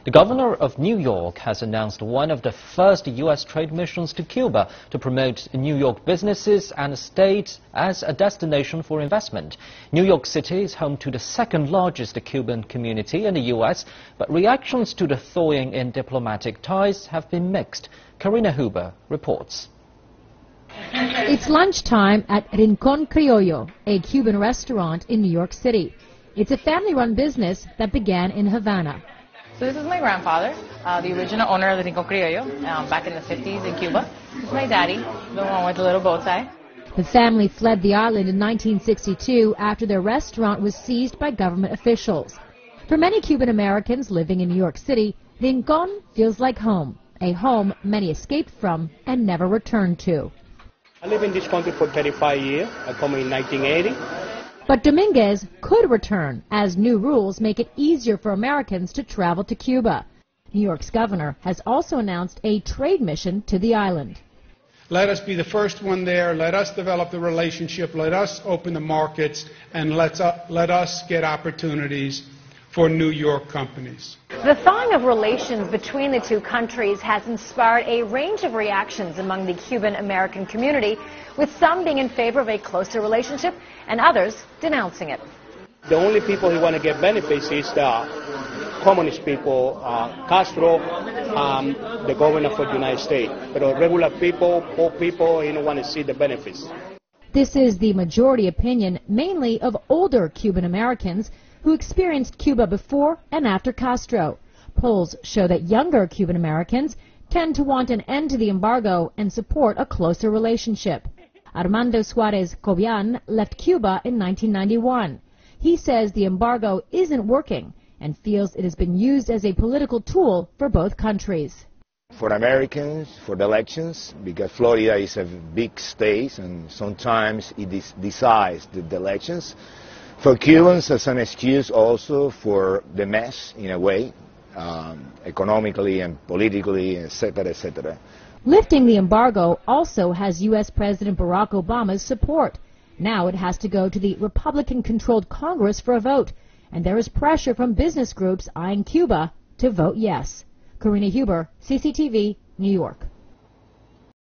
The governor of New York has announced one of the first U.S. trade missions to Cuba to promote New York businesses and the state as a destination for investment. New York City is home to the second largest Cuban community in the U.S., but reactions to the thawing in diplomatic ties have been mixed. Karina Huber reports. It's lunchtime at Rincón Criollo, a Cuban restaurant in New York City. It's a family-run business that began in Havana. So this is my grandfather, the original owner of the Rincón Criollo, back in the 50s in Cuba. This is my daddy, the one with the little bow tie. The family fled the island in 1962 after their restaurant was seized by government officials. For many Cuban Americans living in New York City, Rincón feels like home, a home many escaped from and never returned to. I live in this country for 35 years. I come in 1980. But Dominguez could return, as new rules make it easier for Americans to travel to Cuba. New York's governor has also announced a trade mission to the island. Let us be the first one there. Let us develop the relationship. Let us open the markets, and let us get opportunities for New York companies. The thawing of relations between the two countries has inspired a range of reactions among the Cuban American community, with some being in favor of a closer relationship and others denouncing it. The only people who want to get benefits is the communist people, Castro, the governor for the United States. But regular people, poor people, don't want to see the benefits. This is the majority opinion, mainly of older Cuban Americans who experienced Cuba before and after Castro. Polls show that younger Cuban Americans tend to want an end to the embargo and support a closer relationship. Armando Suarez Cobian left Cuba in 1991. He says the embargo isn't working and feels it has been used as a political tool for both countries. For Americans, for the elections, because Florida is a big state and sometimes it decides the elections. For Cubans, as an excuse also for the mess, in a way, economically and politically, etc., etc. Lifting the embargo also has U.S. President Barack Obama's support. Now it has to go to the Republican-controlled Congress for a vote, and there is pressure from business groups eyeing Cuba to vote yes. Karina Huber, CCTV, New York.